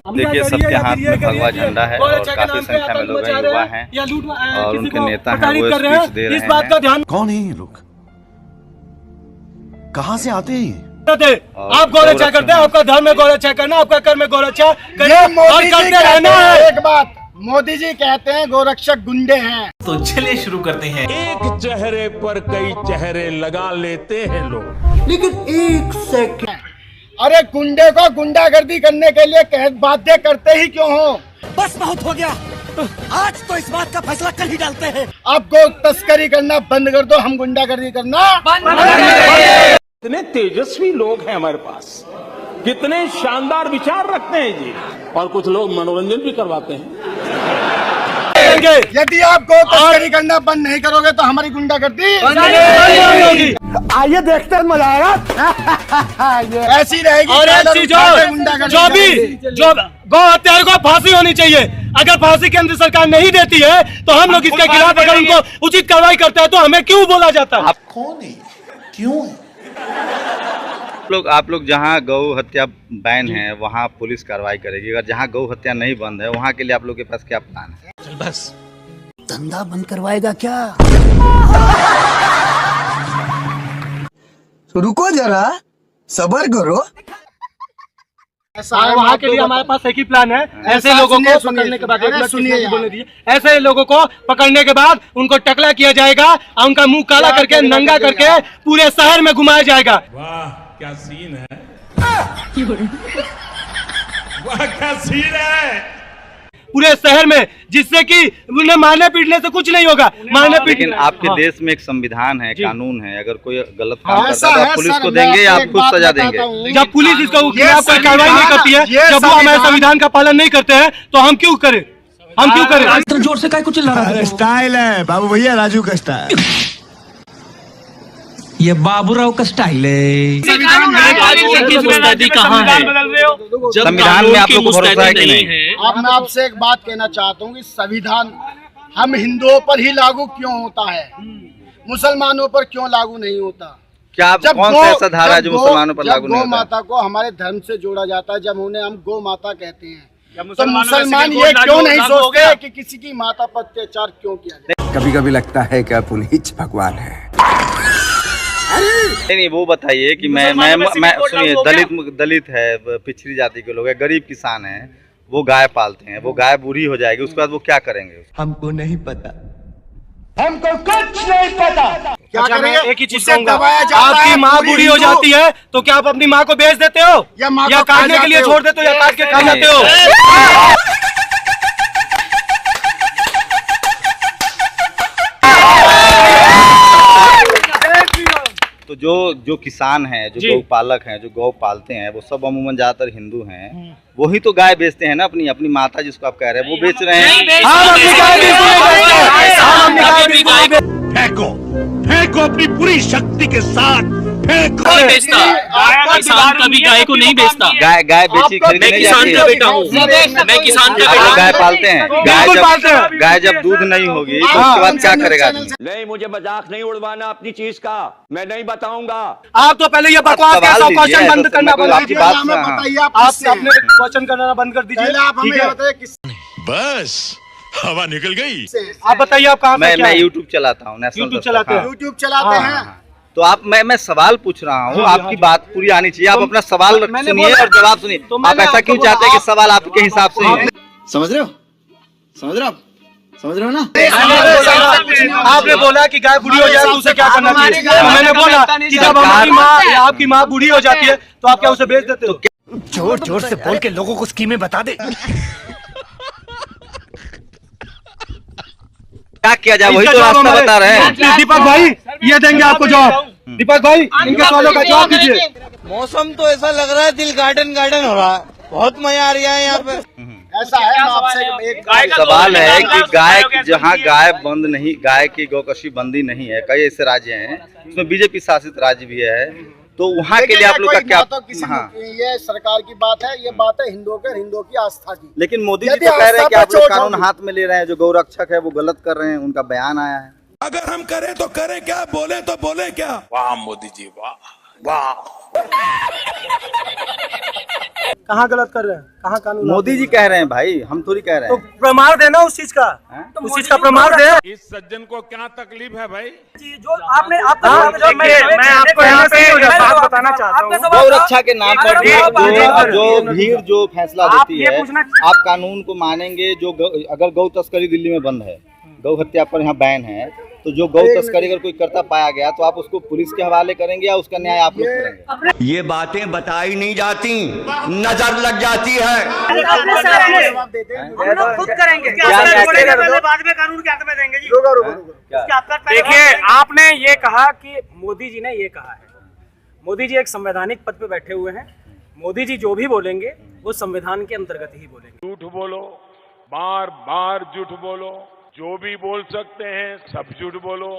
देखिए सबके हाथ में भगवा झंडा है और काफी संख्या में लोग हैं, युवा हैं और उनके नेता हैं, वो स्पीच दे रहे हैं। कौन है ये लोग, कहाँ से आते हैं? आप गौरक्षा करते हैं, आपका धर्म है गौरक्षा करना, आपका कर्म है गौरक्षा करना और करते रहना है। एक बात मोदी जी कहते हैं गोरक्षक गुंडे हैं। तो चलिए शुरू करते हैं। एक चेहरे पर कई चेहरे लगा लेते हैं लोग, लेकिन एक सेकंड, अरे गुंडे को गुंडागर्दी करने के लिए बाध्य करते ही क्यों हो? बस बहुत हो गया, आज तो इस बात का फैसला कर ही डालते हैं। आप गो तस्करी करना बंद कर दो, हम गुंडागर्दी करना कितने तेजस्वी लोग हैं हमारे पास, कितने शानदार विचार रखते हैं जी, और कुछ लोग मनोरंजन भी करवाते हैं। यदि आप गो तस्करी करना बंद नहीं करोगे तो हमारी गुंडागर्दी आइए देखते हैं, मजा आएगा। ऐसी रहेगी। और एक चीज जो गौ हत्यारे को फांसी होनी चाहिए। अगर फांसी केंद्र सरकार नहीं देती है तो हम लोग इसके खिलाफ अगर उनको उचित कार्रवाई करते हैं तो हमें क्यों बोला जाता है? आप कौन है, क्यों है? आप लोग जहाँ गौ हत्या बैन है वहाँ पुलिस कार्रवाई करेगी, अगर जहाँ गौ हत्या नहीं बंद है वहाँ के लिए आप लोग के पास क्या प्लान है? बस धंधा बंद करवाएगा क्या? रुको जरा, सब्र करो। वहाँ के लिए हमारे पास एक ही प्लान है। ऐसे लोगों को पकड़ने के बाद ऐसे लोगों को पकड़ने के बाद उनको टकला किया जाएगा और उनका मुंह काला करके नंगा करके पूरे शहर में घुमाया जाएगा। वाह क्या सीन है, वाह क्या सीन है पूरे शहर में, जिससे कि उन्हें मारने पीटने से कुछ नहीं होगा। मारने पीटने लेकिन आपके देश में एक संविधान है, कानून है, अगर कोई गलत काम करता है तो आप पुलिस को देंगे या आप खुद सजा देंगे? जब पुलिस इसको खिलाफ कोई कार्रवाई नहीं करती है, जब वो हमारे संविधान का पालन नहीं करते हैं तो हम क्यों करें? हम क्यों करें? इतना जोर से काय कुछ चिल्ला रहा है? स्टाइल है बाबू भैया, राजू का स्टाइल। ये बाबूराव का स्टाइल है। संविधान में आप लोग को भरोसा है कि नहीं? अब मैं आपसे एक बात कहना चाहता हूँ कि संविधान हम हिंदुओं पर ही लागू क्यों होता है, मुसलमानों पर क्यों लागू नहीं होता? क्या आप कौन सा ऐसा धारा है जो मुसलमानों पर लागू नहीं होता? गौ माता को हमारे धर्म से जोड़ा जाता है, जब उन्हें हम गौ माता कहते हैं तो मुसलमान ये क्यों नहीं सोचते कि किसी की माता पर अत्याचार क्यों किया जाए? कभी कभी लगता है कि पुनीत भगवान है। नहीं, वो बताइए कि मैं सुनिए, दलित है, पिछड़ी जाति के लोग है, गरीब किसान है, वो गाय पालते हैं, वो गाय बूढ़ी हो जाएगी, उसके बाद वो क्या करेंगे? हमको नहीं पता, हमको कुछ नहीं पता क्या करेंगे। एक ही चीज कहूंगा, आपकी माँ बूढ़ी हो जाती है तो क्या आप अपनी माँ को बेच देते हो या काटने के लिए छोड़ देते हो या काट के खा जाते हो? तो जो किसान हैं, जो गौ पालक हैं, जो गौ पालते हैं, वो सब अमूमन ज्यादातर हिंदू हैं, वही तो गाय बेचते हैं ना, अपनी माता जिसको आप कह रहे हैं वो बेच रहे हैं। फेंको फेंको अपनी पूरी शक्ति के साथ फेंको। बेचता किसान कभी गाय को नहीं बेचता। गाय बेची खरीदने नहीं जाती है। बेटा हूँ मैं, किसान का आप लोग गाय पालते हैं, गाय जब दूध नहीं होगी तो उसके बाद क्या करेगा? नहीं, मुझे मजाक नहीं उड़वाना अपनी चीज का, मैं नहीं बताऊंगा। आप तो पहले ये बकवास का क्वेश्चन बंद करना आपकी बात आप अपने क्वेश्चन करना बंद कर दीजिए। आप हमें बताइए बस हवा निकल गई। आप बताइए आप कहाँ से? मैं यूट्यूब चलाता हूँ, यूट्यूब चलाते हैं। यूट्यूब चलाते हैं। तो आप मैं सवाल पूछ रहा हूँ, आपकी बात पूरी आनी चाहिए। आप अपना सवाल सुनिए और जवाब सुनिए। आप ऐसा क्यों चाहते हैं कि सवाल आपके हिसाब से ही? समझ रहे हो, समझ रहे हो ना? आपने बोला कि गाय बूढ़ी हो जाए तो उसे क्या करना चाहिए? मैंने बोला कि जब आपकी माँ बूढ़ी हो जाती है तो आप क्या उसे बेच देते हो? जोर जोर से बोल के लोगों को स्कीमें बता दे। क्या किया जाए, वही तो रास्ता बता रहे हैं। दीपक भाई ये देंगे आपको जवाब। दीपक भाई इनके सवालों का जवाब दीजिए। मौसम तो ऐसा लग रहा है दिल गार्डन हो रहा है, बहुत मजा आ रहा है यहाँ पे। ऐसा है, आपसे एक सवाल है कि गाय जहाँ गाय बंद नहीं, गाय की गौकशी बंदी नहीं है, कई ऐसे राज्य हैं उसमें बीजेपी शासित राज्य भी है, तो वहाँ के लिए आप लोग का क्या? ये सरकार की बात है, ये बात है हिंदुओं की आस्था की। लेकिन मोदी जी तो कह रहे हैं कि आप लोग कानून हाथ में ले रहे हैं, जो गौरक्षक है वो गलत कर रहे हैं, उनका बयान आया है। अगर हम करें तो करें क्या, बोले तो बोले क्या? वाह मोदी जी वाह वाह। कहाँ गलत कर रहे हैं, कहाँ कानून? मोदी जी कह रहे हैं भाई, हम थोड़ी कह रहे तो हैं। प्रमाण देना उस चीज का, उस चीज का प्रमाण दे। इस सज्जन को क्या तकलीफ है भाई? जो आपने मैं आपको यहाँ पे बात बताना चाहता हूँ। गौ रक्षा के नाम पर जो भीड़ जो फैसला देती है, आप कानून को मानेंगे? अगर गौ तस्करी दिल्ली में बंद है, गौ हत्या पर यहाँ बैन है, तो जो गौ तस्करी अगर कोई करता पाया गया तो आप उसको पुलिस के हवाले करेंगे या उसका न्याय आप लोग करेंगे? ये बातें बताई नहीं जाती, नजर लग जाती है। खुद करेंगे, बाद में कानून के हाथ में देंगे जी। देखिए, आपने ये कहा कि मोदी जी ने ये कहा है। मोदी जी एक संवैधानिक पद पे बैठे हुए हैं। मोदी जी जो भी बोलेंगे वो संविधान के अंतर्गत ही बोलेंगे। झूठ बोलो, बार बार झूठ बोलो, जो भी बोल सकते हैं सब झूठ बोलो।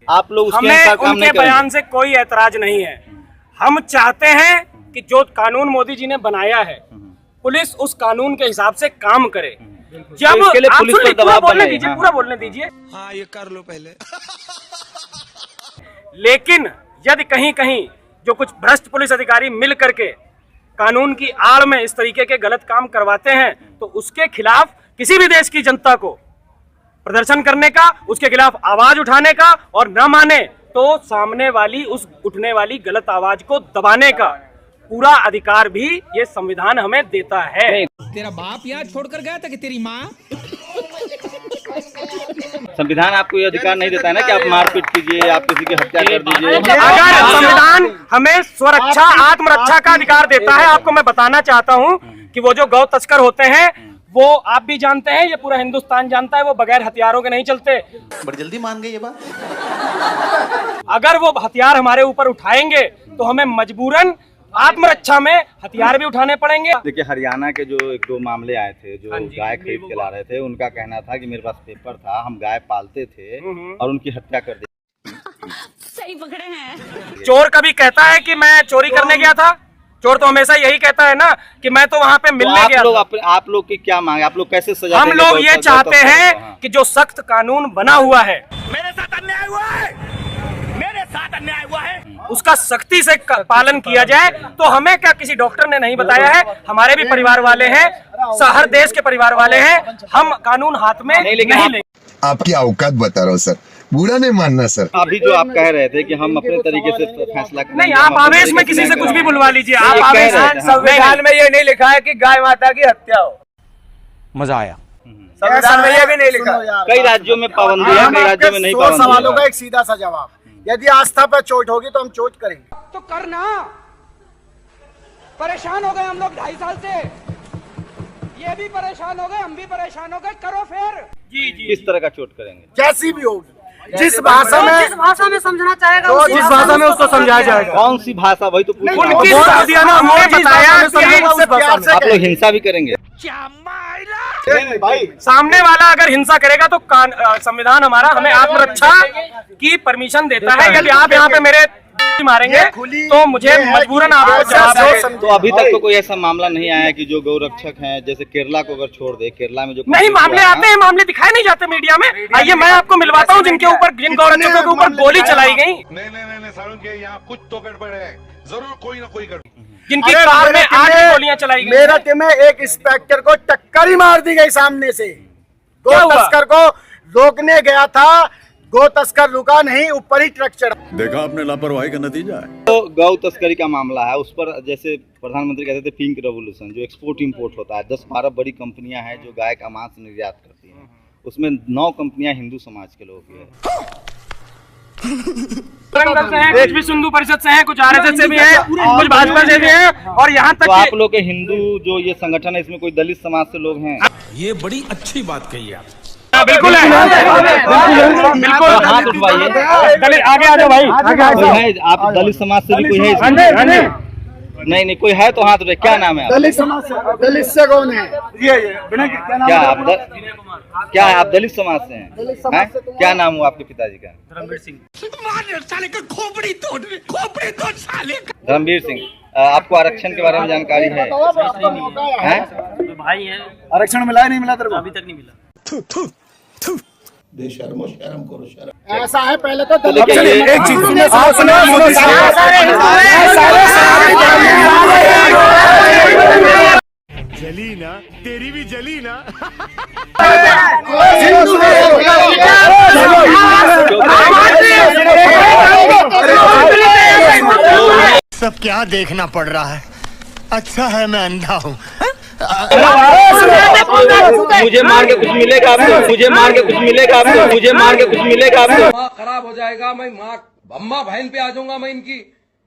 आप लोग उसके हमें अनुसार काम उनके नहीं बयान करेंगे? से कोई ऐतराज नहीं है। हम चाहते हैं कि जो कानून मोदी जी ने बनाया है, पुलिस उस कानून के हिसाब से काम करे। जब इसके लिए आप पुलिस पर सुनिए, पूरा दबाव बोलने बनाइए। दीजिए, हाँ, पूरा बोलने दीजिए। हाँ ये कर लो पहले। लेकिन यदि कहीं कहीं जो कुछ भ्रष्ट पुलिस अधिकारी मिल करके कानून की आड़ में इस तरीके के गलत काम करवाते हैं, तो उसके खिलाफ किसी भी देश की जनता को प्रदर्शन करने का, उसके खिलाफ आवाज उठाने का, और न माने तो सामने वाली उस उठने वाली गलत आवाज को दबाने का पूरा अधिकार भी ये संविधान हमें देता है। तेरा बाप यहाँ छोड़कर गया था कि तेरी माँ? संविधान आपको ये अधिकार नहीं देता है ना कि आप मारपीट कीजिए, आप किसी की हत्या कर दीजिए। अगर संविधान हमें स्वरक्षा, आत्मरक्षा का अधिकार देता है, आपको मैं बताना चाहता हूँ कि वो जो गौ तस्कर होते हैं, वो आप भी जानते हैं, ये पूरा हिंदुस्तान जानता है, वो बगैर हथियारों के नहीं चलते। बड़ी जल्दी मान गए ये बात। अगर वो हथियार हमारे ऊपर उठाएंगे तो हमें मजबूरन आत्मरक्षा में हथियार भी उठाने पड़ेंगे। देखिए, हरियाणा के जो एक दो मामले आए थे, जो गाय खरीद के ला रहे थे, उनका कहना था कि मेरे पास पेपर था, हम गाय पालते थे और उनकी हत्या कर दी। सही पकड़े हैं। चोर कभी कहता है कि मैं चोरी करने गया था? चोर तो हमेशा यही कहता है ना कि मैं तो वहाँ पे मिलने गया था। आप लोग की क्या मांग है? आप लोग कैसे सजा हम देंगे लोग ये गौ चाहते तस्कर हैं को? हाँ। कि जो सख्त कानून बना हुआ है, मेरे साथ अन्याय हुआ है, मेरे साथ अन्याय हुआ है, उसका सख्ती से पालन किया जाए। तो हमें क्या किसी डॉक्टर ने नहीं बताया है, हमारे भी परिवार वाले हैं, हर देश के परिवार वाले हैं, हम कानून हाथ में नहीं लेंगे। आपकी औकात बता रहा हूँ सर, बुरा नहीं मानना सर। अभी जो आप कह रहे थे कि हम अपने तरीके से फैसला करेंगे, नहीं, आप आवेश में किसी से कुछ भी बुलवा लीजिए। आप आवेश, संविधान में ये नहीं लिखा है कि गाय माता की हत्या हो। मजा आया। संविधान में ये भी नहीं लिखा। कई राज्यों में पाबंदी है, कई राज्यों में नहीं पाबंदी है। सवालों का एक सीधा सा जवाब, यदि आस्था पर चोट होगी तो हम चोट करेंगे। तो करना, परेशान हो गए हम लोग 2.5 साल से, ये भी परेशान हो गए, हम भी परेशान हो गए, करो फिर। किस तरह का चोट करेंगे? जैसी भी होगी, जिस भाषा में समझना चाहेगा, जिस भाषा में उसको समझाया जाएगा। कौन सी भाषा? वही तो पूछ रहा हूं। उनकी शादियां ना, हमने बताया कि आप लोग हिंसा भी करेंगे? सामने वाला अगर हिंसा करेगा तो संविधान हमारा हमें आत्मरक्षा की परमिशन देता है। यदि आप यहाँ पे मेरे मारेंगे तो मुझे मजबूरन आपको जवाब दें। तो अभी तक तो कोई ऐसा मामला नहीं आया कि जो गौ रक्षक हैं, जैसे केरला को अगर छोड़ दे, केरला में जो नहीं, मामले आते हैं, मामले दिखाए नहीं जाते मीडिया में। आइए मैं आपको मिलवाता हूँ जिनके ऊपर, जिन गौ रक्षकों के ऊपर गोली चलाई गई। नहीं सारुण के यहाँ कुछ तो गड़बड़ है, जरूर कोई ना कोई गड़बड़। जिनकी कार में 8 गोलियां चलाई गई। मेरठ में एक इंस्पेक्टर को टक्कर ही मार दी गई सामने से। गौ तस्कर को रोकने गया था, गौ तस्कर रुका नहीं, ऊपर ही ट्रक चढ़ा। देखा आपने लापरवाही का नतीजा है। तो गौ तस्करी का मामला है, उस पर जैसे प्रधानमंत्री कहते थे पिंक रेवोल्यूशन, जो एक्सपोर्ट इंपोर्ट होता है, 10-12 बड़ी कंपनियां हैं जो गाय का मांस निर्यात करती हैं, उसमें 9 कंपनियां हिंदू समाज के लोगों की है। कुछ भी सिंधु परिषद से हैं, कुछ आरएसएस से भी हैं, कुछ भाजपा से भी हैं, और यहाँ तक तो आप लोग के हिंदू जो ये संगठन है, इसमें कोई दलित समाज से लोग हैं? ये बड़ी अच्छी बात कही आप। बिल्कुल है, बिल्कुल। हाथ उठवाइए, आगे आ जाओ भाई। कोई है? आप दलित समाज से भी कोई है इसमें? नहीं, कोई है तो हाथ उठाइए। क्या नाम है? दलित समाज से, दलित से कौन है? क्या आप दलित समाज से हैं? क्या नाम हुआ आपके पिताजी का? धर्मवीर सिंह। धर्मवीर सिंह। आपको आरक्षण के बारे में जानकारी है? भाई है। आरक्षण मिला नहीं मिला तेरे को? अभी तक नहीं मिला। बेशर्मो शर्म करो शर्म। ऐसा है पहले तो एक चीज जली ना, तेरी भी जली ना। सब क्या देखना पड़ रहा है, अच्छा है मैं अंधा हूँ। मुझे मार के कुछ मिलेगा आपको, मुझे मार के कुछ मिलेगा आपको, मुझे मार के कुछ मिलेगा आपको। खराब हो जाएगा, मैं माँ अम्मा बहन पे आ जाऊंगा, मैं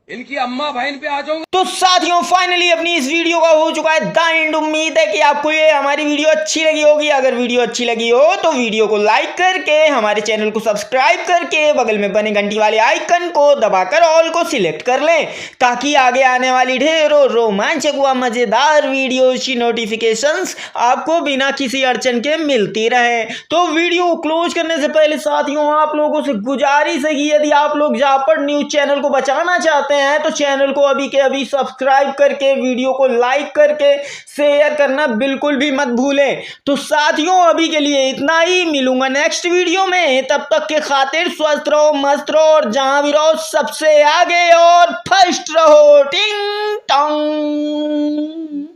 इनकी अम्मा बहन पे आ जाऊंगा। तो साथियों फाइनली अपनी इस वीडियो का हो चुका है द एंड। उम्मीद है कि आपको ये हमारी वीडियो अच्छी लगी होगी। अगर वीडियो अच्छी लगी हो तो वीडियो को लाइक करके हमारे चैनल को सब्सक्राइब करके बगल में बने घंटी वाले आइकन को दबाकर ऑल को सिलेक्ट कर लें, ताकि आगे आने वाली ढेरों रोमांचक व मजेदार वीडियोज की नोटिफिकेशंस आपको बिना किसी अड़चन के मिलती रहे। तो वीडियो को क्लोज करने से पहले साथियों आप लोगों से गुजारिश है कि यदि आप लोग जापड़ न्यूज चैनल को बचाना चाहते हैं तो चैनल को अभी के अभी सब्सक्राइब करके वीडियो को लाइक करके शेयर करना बिल्कुल भी मत भूलें। तो साथियों अभी के लिए इतना ही, मिलूंगा नेक्स्ट वीडियो में। तब तक के खातिर स्वस्थ रहो, मस्त रहो और जहां भी रहो सबसे आगे और फर्स्ट रहो। टिंग टोंग।